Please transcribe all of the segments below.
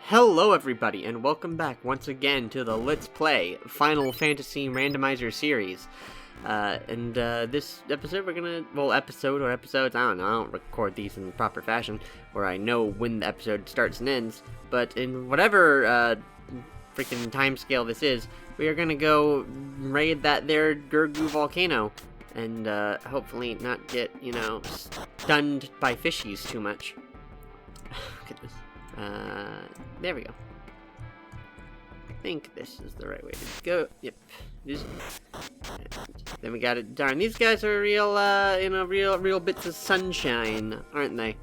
Hello everybody, and welcome back once again to the Let's Play Final Fantasy Randomizer series. This episode we're gonna, episodes, I don't know, I don't record these in the proper fashion, where I know when the episode starts and ends, but in whatever, freaking time scale this is, we are gonna go raid that there Gurgu volcano, and, hopefully not get, stunned by fishies too much. Goodness. There we go. I think this is the right way to go. Yep. Then we got it. Darn, these guys are real, real bits of sunshine, aren't they?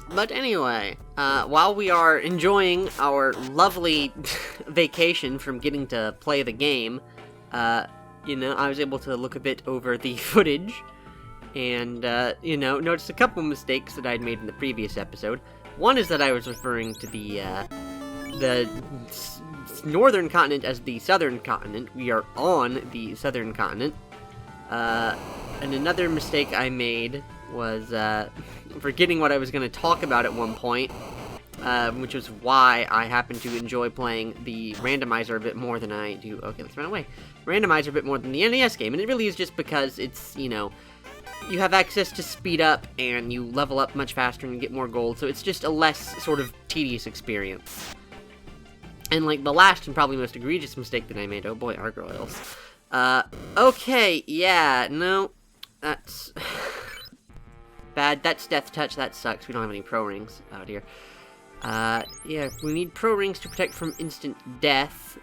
But anyway, while we are enjoying our lovely vacation from getting to play the game, I was able to look a bit over the footage, and, noticed a couple mistakes that I'd made in the previous episode. One is that I was referring to the northern continent as the southern continent. We are on the southern continent. And another mistake I made was, forgetting what I was going to talk about at one point, which was why I happen to enjoy playing the Randomizer a bit more than I do... Okay, let's run away. Randomizer a bit more than the NES game, and it really is just because it's, you have access to speed up, and you level up much faster and you get more gold, so it's just a less sort of tedious experience. And, the last and probably most egregious mistake that I made, oh boy, our gargoyles. Okay, yeah, no, that's bad. That's Death Touch, that sucks. We don't have any pro rings. Oh dear. Yeah, we need pro rings to protect from instant death.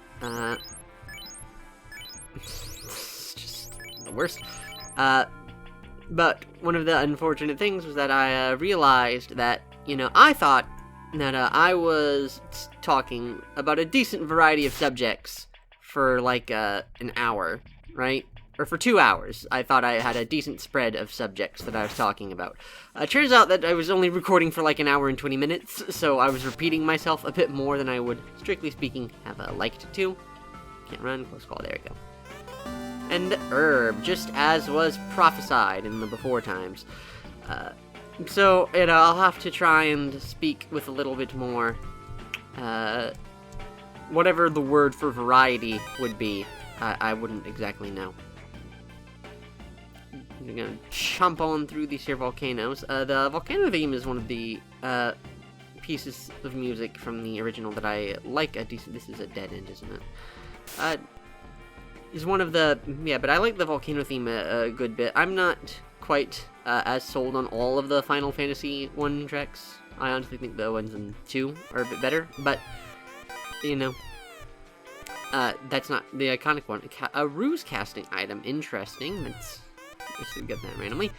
It's just the worst. But one of the unfortunate things was that I realized that, I thought that I was talking about a decent variety of subjects for, an hour, right? Or for 2 hours. I thought I had a decent spread of subjects that I was talking about. Turns out that I was only recording for an hour and 20 minutes, so I was repeating myself a bit more than I would, strictly speaking, have liked to. Can't run, close call, there we go. And herb, just as was prophesied in the before times. So, I'll have to try and speak with a little bit more, whatever the word for variety would be, I wouldn't exactly know. I'm gonna chomp on through these here volcanoes. The Volcano Theme is one of the, pieces of music from the original that I like a decent... This is a dead end, isn't it? Is one of the... Yeah, but I like the Volcano Theme a good bit. I'm not quite as sold on all of the Final Fantasy 1 tracks. I honestly think the ones in 2 are a bit better, but, that's not the iconic one. A ruse casting item. Interesting. Let's get that randomly.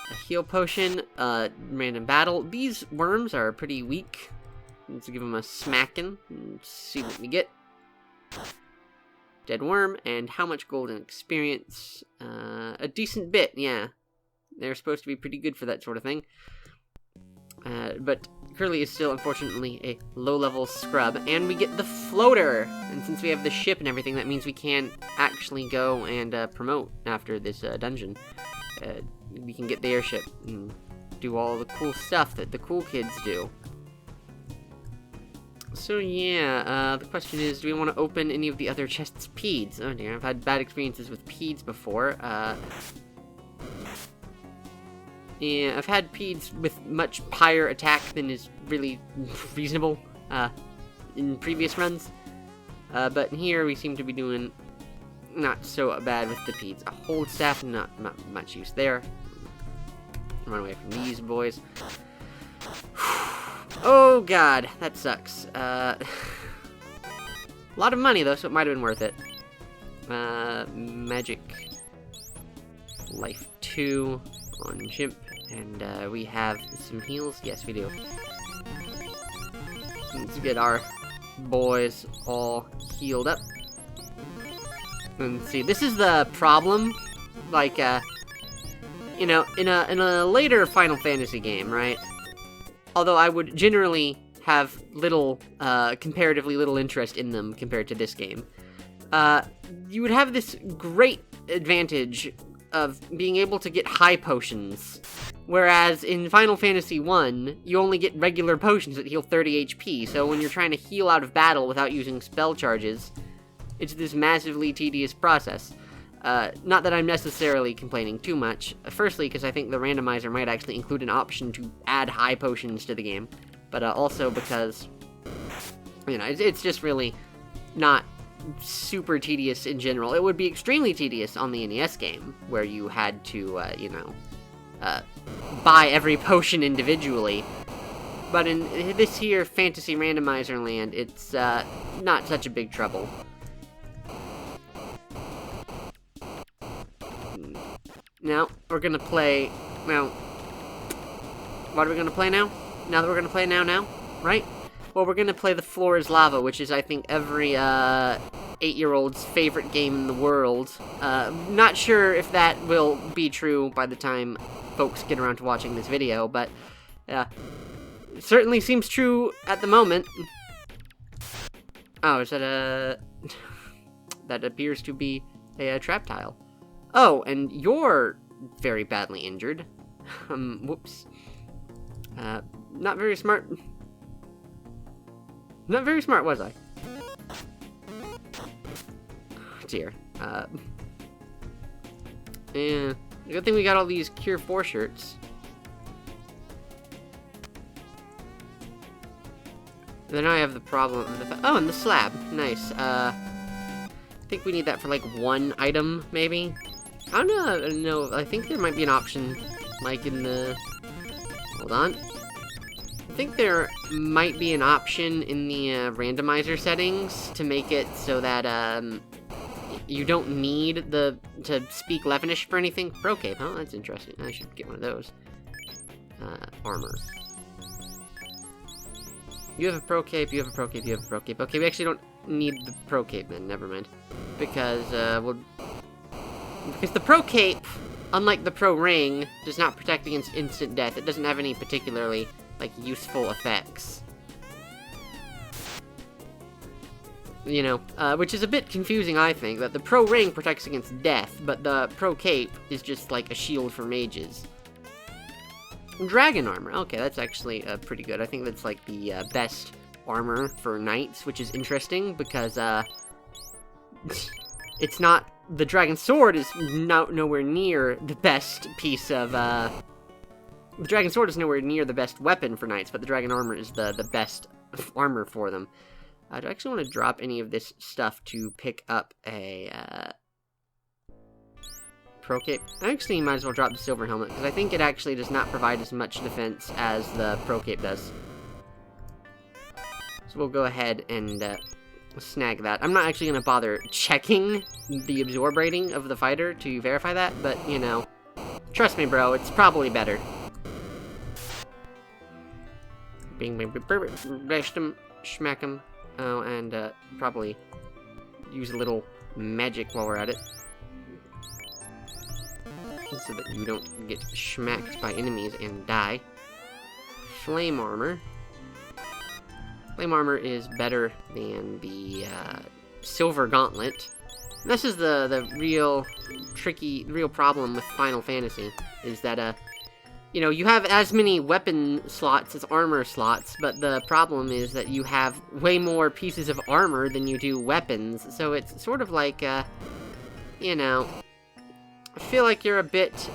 A heal potion, random battle. These worms are pretty weak. Let's give them a smacking and see what we get. Dead worm, and how much gold and experience? A decent bit, yeah. They're supposed to be pretty good for that sort of thing. But Curly is still, unfortunately, a low-level scrub. And we get the floater! And since we have the ship and everything, that means we can actually go and promote after this dungeon. We can get the airship and do all the cool stuff that the cool kids do. So yeah, the question is, do we want to open any of the other chests' peds? Oh dear, I've had bad experiences with peds before. Yeah, I've had peds with much higher attack than is really reasonable, in previous runs. But here we seem to be doing not so bad with the peds. A hold staff, not much use there. Run away from these boys. Oh god, that sucks. A lot of money though, so it might have been worth it. Magic Life 2 on Chimp, and we have some heals. Yes, we do. Let's get our boys all healed up. And see, this is the problem. In a later Final Fantasy game, right? Although I would generally have comparatively little interest in them compared to this game. You would have this great advantage of being able to get high potions Whereas in Final Fantasy 1, you only get regular potions that heal 30 HP, so when you're trying to heal out of battle without using spell charges, it's this massively tedious process. Not that I'm necessarily complaining too much, firstly because I think the randomizer might actually include an option to add high potions to the game, but also because, you know, it's just really not super tedious in general. It would be extremely tedious on the NES game, where you had to, buy every potion individually. But in this here fantasy randomizer land, it's not such a big trouble. Now, we're gonna play, well, what are we gonna play now? Now that we're gonna play now, right? Well, we're gonna play The Floor is Lava, which is, I think, every 8-year-old's favorite game in the world. Not sure if that will be true by the time folks get around to watching this video, but it certainly seems true at the moment. Oh, is that a... that appears to be a trap tile. Oh, and you're very badly injured. Whoops. Not very smart. Not very smart, was I? Oh, dear. Yeah. Good thing we got all these Cure 4 shirts. Then I have the problem of the... Oh, and the slab. Nice. I think we need that for, like, one item, maybe? I don't know. I think there might be an option, like, in the... Hold on. I think there might be an option in the randomizer settings to make it so that, you don't need to speak Levenish for anything. Pro cape, huh? That's interesting. I should get one of those. Armor. You have a pro cape, you have a pro cape, you have a pro cape. Okay, we actually don't need the pro cape then, never mind. Because the pro cape, unlike the pro ring, does not protect against instant death. It doesn't have any particularly, like, useful effects. You know, which is a bit confusing, I think, that the pro ring protects against death, but the pro cape is just like a shield for mages. Dragon armor, okay, that's actually pretty good. I think that's like the best armor for knights, which is interesting, because it's not, the dragon sword is nowhere near the best piece of, the dragon sword is nowhere near the best weapon for knights, but the dragon armor is the best armor for them. Do I actually want to drop any of this stuff to pick up a, pro cape? I actually might as well drop the silver helmet, because I think it actually does not provide as much defense as the pro cape does. So we'll go ahead and, snag that. I'm not actually going to bother checking the absorb rating of the fighter to verify that, but, you know, trust me, bro, it's probably better. Bing, bing, bing, bing, bashed him, smack him. Oh, and, probably use a little magic while we're at it. So that you don't get smacked by enemies and die. Flame armor. Flame armor is better than the, silver gauntlet. And this is the real problem with Final Fantasy, is that, you know, you have as many weapon slots as armor slots, but the problem is that you have way more pieces of armor than you do weapons, so it's sort of like, you know, I feel like you're a bit,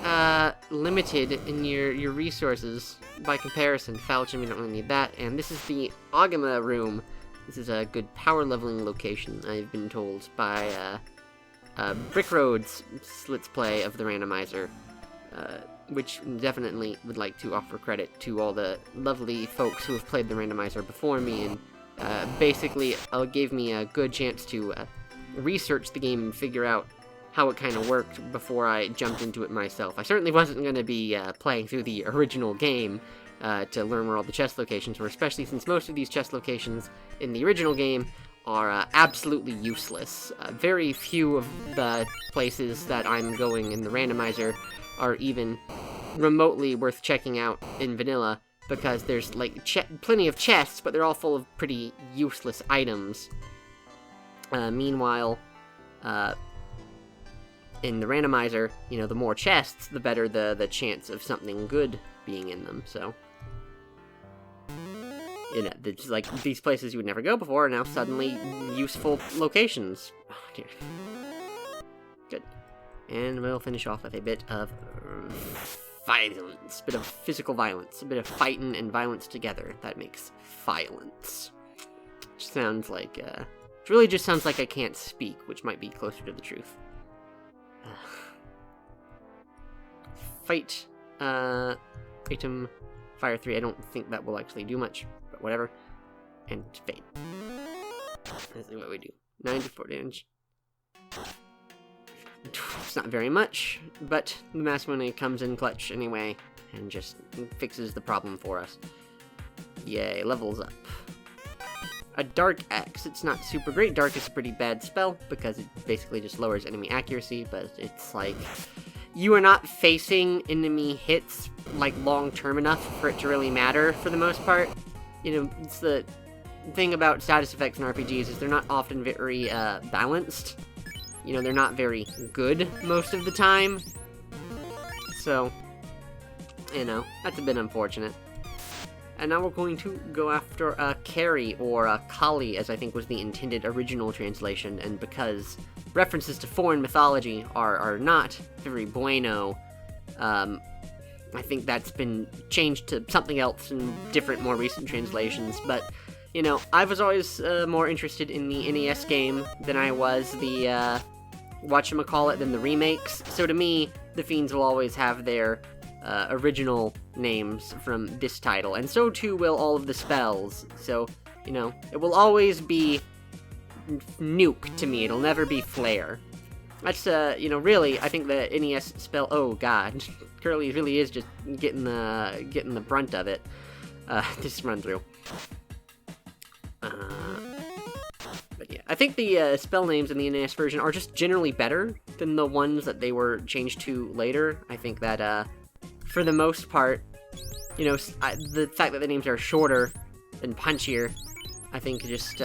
limited in your resources by comparison. Falchion, we don't really need that, and this is the Agama Room. This is a good power leveling location, I've been told, by, Brickroad's Let's Play of the randomizer, which definitely would like to offer credit to all the lovely folks who have played the randomizer before me, and basically gave me a good chance to research the game and figure out how it kind of worked before I jumped into it myself. I certainly wasn't going to be playing through the original game to learn where all the chest locations were, especially since most of these chest locations in the original game are absolutely useless. Very few of the places that I'm going in the randomizer are even remotely worth checking out in vanilla, because there's, like, plenty of chests, but they're all full of pretty useless items. Meanwhile, in the randomizer, you know, the more chests, the better the chance of something good being in them, so. You know, it's like, these places you would never go before are now suddenly useful locations. Oh, dear. Good. And we'll finish off with a bit of violence, a bit of physical violence, a bit of fighting and violence together. That makes violence. Which sounds like, it really just sounds like I can't speak, which might be closer to the truth. Fight, item, fire 3, I don't think that will actually do much, but whatever. And fade. That's what we do. 94 damage. It's not very much, but the Masamune comes in clutch anyway, and just fixes the problem for us. Yay, levels up. A Dark Axe. It's not super great. Dark is a pretty bad spell, because it basically just lowers enemy accuracy, but it's like, you are not facing enemy hits, like, long-term enough for it to really matter, for the most part. You know, it's the thing about status effects in RPGs is they're not often very, balanced. You know, they're not very good most of the time. So, you know, that's a bit unfortunate. And now we're going to go after a Kari, or a Kali, as I think was the intended original translation, and because references to foreign mythology are not very bueno, I think that's been changed to something else in different, more recent translations, but, you know, I was always more interested in the NES game than I was the, whatchamacallit, than the remakes, so to me, the Fiends will always have their original names from this title, and so too will all of the spells, so, you know, it will always be Nuke to me, it'll never be Flare. That's, you know, really, I think the NES spell, oh god, Curly really is just getting the brunt of it, this run through. But yeah, I think the spell names in the NES version are just generally better than the ones that they were changed to later. I think that, for the most part, you know, the fact that the names are shorter and punchier, I think just,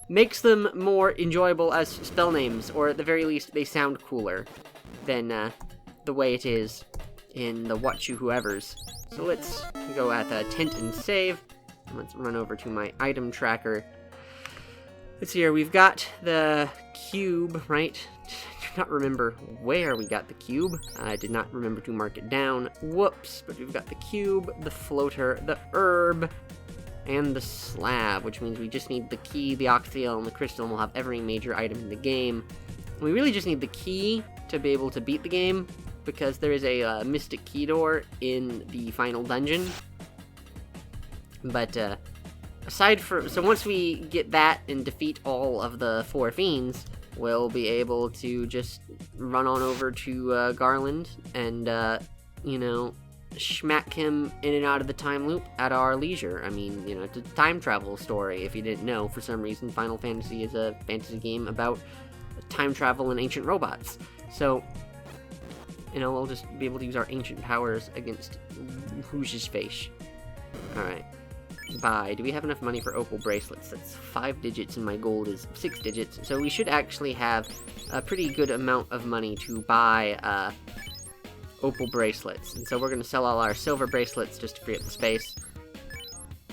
makes them more enjoyable as spell names, or at the very least, they sound cooler than, the way it is in the Whatchu Whoever's. So let's go at the tent and save. Let's run over to my item tracker. Let's see here, we've got the cube, right? I do not remember where we got the cube. I did not remember to mark it down. Whoops, but we've got the cube, the floater, the herb, and the slab, which means we just need the key, the oxyl, and the crystal, and we'll have every major item in the game. We really just need the key to be able to beat the game, because there is a mystic key door in the final dungeon. But, so once we get that and defeat all of the 4 fiends, we'll be able to just run on over to, Garland and, you know, schmack him in and out of the time loop at our leisure. I mean, you know, it's a time travel story, if you didn't know. For some reason, Final Fantasy is a fantasy game about time travel and ancient robots. So, you know, we'll just be able to use our ancient powers against who's face. Alright. Buy. Do we have enough money for opal bracelets? That's 5 digits and my gold is 6 digits. So we should actually have a pretty good amount of money to buy, opal bracelets. And so we're going to sell all our silver bracelets just to free up the space.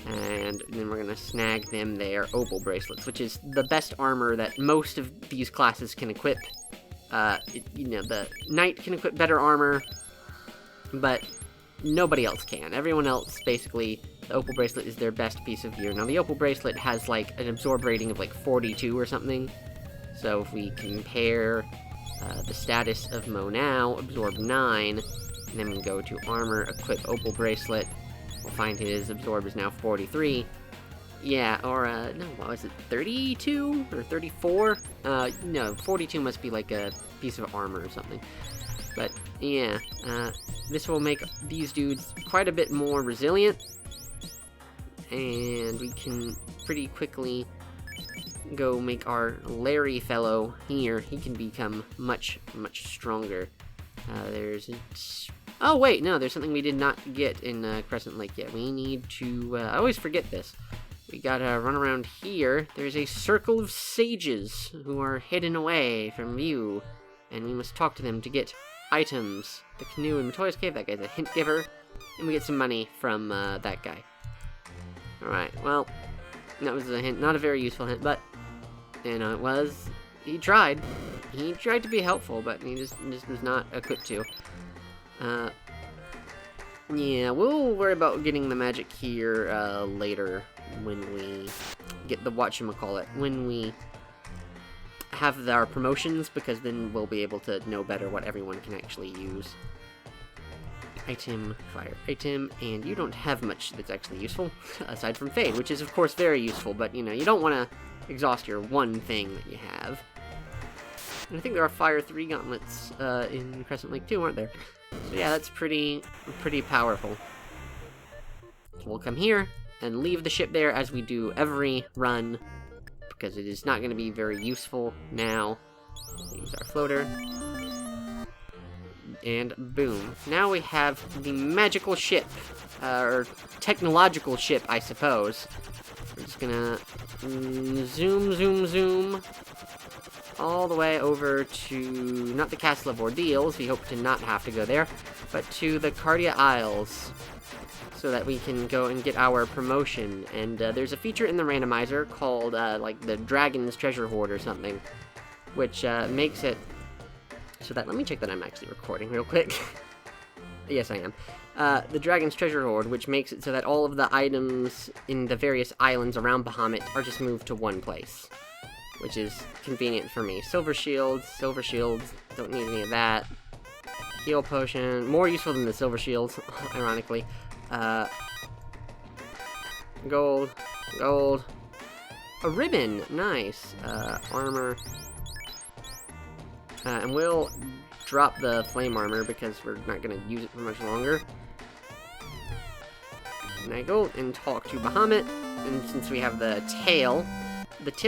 And then we're going to snag them their opal bracelets, which is the best armor that most of these classes can equip. You know, the knight can equip better armor, but nobody else can. Everyone else, basically, the opal bracelet is their best piece of gear. Now, the opal bracelet has, like, an absorb rating of, like, 42 or something. So if we compare the status of Mo now, absorb 9, and then we go to armor, equip opal bracelet, we'll find his absorb is now 43. Yeah, or, no, what was it, 32? Or 34? No, 42 must be, like, a piece of armor or something. But, yeah, this will make these dudes quite a bit more resilient. And we can pretty quickly go make our Larry fellow here. He can become much, much stronger. Oh, wait, no, there's something we did not get in Crescent Lake yet. We need to, I always forget this. We gotta run around here. There's a circle of sages who are hidden away from view. and we must talk to them to get items. The canoe in Matoya's cave, that guy's a hint giver, and we get some money from that guy. Alright, well, that was a hint, not a very useful hint, but, you know, it was, he tried. He tried to be helpful, but he just was not equipped to. Yeah, we'll worry about getting the magic here, later, when we get the whatchamacallit, when we have our promotions, because then we'll be able to know better what everyone can actually use. Item, fire item, and you don't have much that's actually useful, aside from Fade, which is of course very useful, but you know, you don't want to exhaust your one thing that you have. And I think there are Fire 3 gauntlets in Crescent Lake too, aren't there? So yeah, that's pretty powerful. So we'll come here and leave the ship there as we do every run, because it is not going to be very useful now. Use our floater. And boom. Now we have the magical ship, or technological ship, I suppose. We're just gonna zoom, all the way over to, not the Castle of Ordeals, we hope to not have to go there, but to the Cardia Isles, so that we can go and get our promotion. And there's a feature in the randomizer called, like, the Dragon's Treasure Hoard or something, which makes it so that, let me check that I'm actually recording real quick. Yes, I am. The Dragon's Treasure Hoard, which makes it so that all of the items in the various islands around Bahamut are just moved to one place, which is convenient for me. Silver shields, don't need any of that. Heal potion, more useful than the silver shields, ironically. Gold, a ribbon, nice. Armor. And we'll drop the flame armor because we're not going to use it for much longer. And I go and talk to Bahamut, and since we have the tail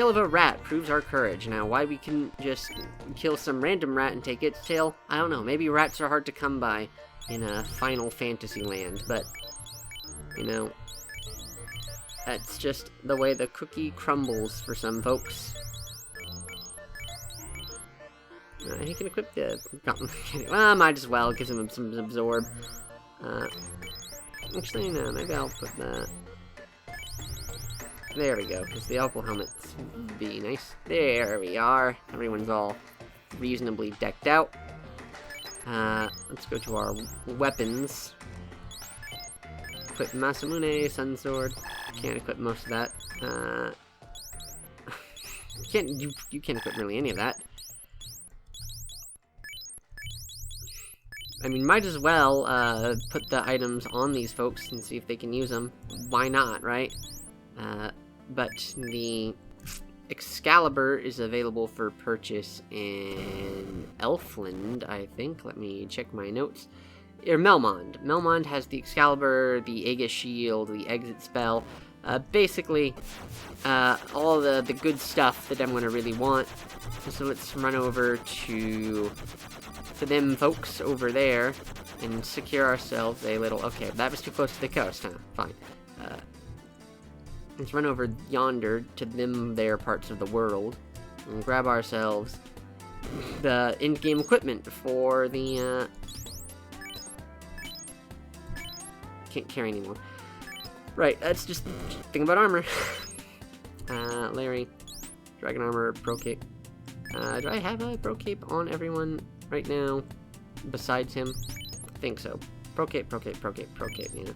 of a rat proves our courage. Now, why we couldn't just kill some random rat and take its tail, I don't know. Maybe rats are hard to come by in a Final Fantasy land, but, you know, that's just the way the cookie crumbles for some folks. He can equip the... well, might as well, gives him some absorb. Actually, no, maybe I'll put that... There we go, because the opal helmets would be nice. There we are. Everyone's all reasonably decked out. Let's go to our weapons. Equip Masamune, Sun Sword. Can't equip most of that. You can't equip really any of that. I mean, might as well put the items on these folks and see if they can use them. Why not, right? But the Excalibur is available for purchase in Elfland, I think. Let me check my notes. Or Melmond. Melmond has the Excalibur, the Aegis Shield, the Exit Spell. Basically, all the good stuff that I'm going to really want. So let's run over to them folks over there and secure ourselves a little... Okay, that was too close to the coast, huh? Fine. Let's run over yonder to them there parts of the world and grab ourselves the in-game equipment for the... Can't carry anymore. Right, that's just the thing about armor. Larry, Dragon Armor, Pro Cape. Do I have a Pro Cape on everyone right now besides him? I think so. Pro Cape, yeah.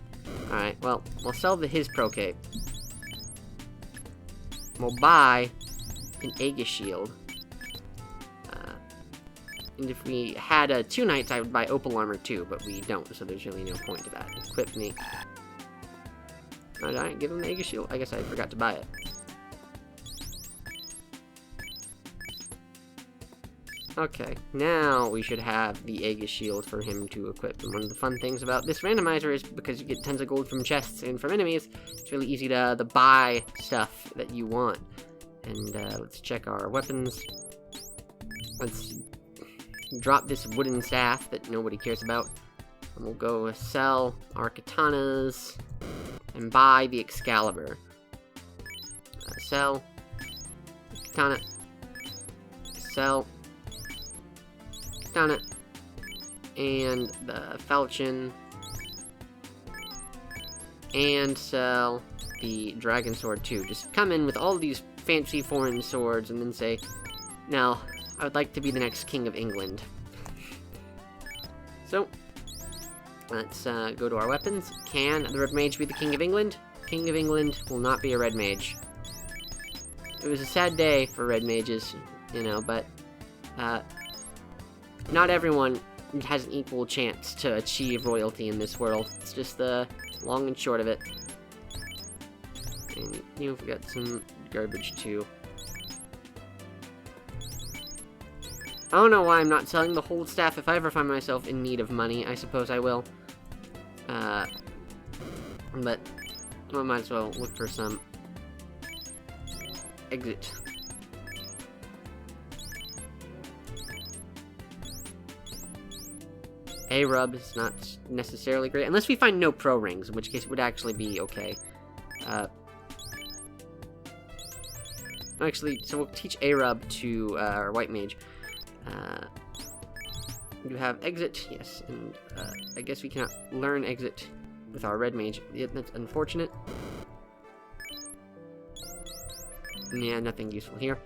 Alright, well, we'll sell his Pro Cape. We'll buy an Aegis Shield. And if we had 2 knights, I would buy Opal Armor too, but we don't, so there's really no point to that. Equip me. Did I give him the Aegis Shield? I guess I forgot to buy it. Okay, now we should have the Aegis Shield for him to equip. And one of the fun things about this randomizer is because you get tons of gold from chests and from enemies, it's really easy to buy stuff that you want. And let's check our weapons. Let's drop this wooden staff that nobody cares about. And we'll go sell our katanas and buy the Excalibur. Sell. Katana. Sell. down it. And the falchion. And sell the dragon sword too. Just come in with all these fancy foreign swords and then say, now, I would like to be the next king of England. So, let's go to our weapons. Can the red mage be the king of England? King of England will not be a red mage. It was a sad day for red mages, you know, but not everyone has an equal chance to achieve royalty in this world. It's just the long and short of it. And you've got some garbage too. I don't know why I'm not selling the whole staff. If I ever find myself in need of money, I suppose I will. But I might as well look for some exit. A-rub is not necessarily great, unless we find no pro rings, in which case it would actually be okay. Actually, so we'll teach A-rub to our white mage. You have exit, yes, and I guess we cannot learn exit with our red mage. Yeah, that's unfortunate. Yeah, nothing useful here.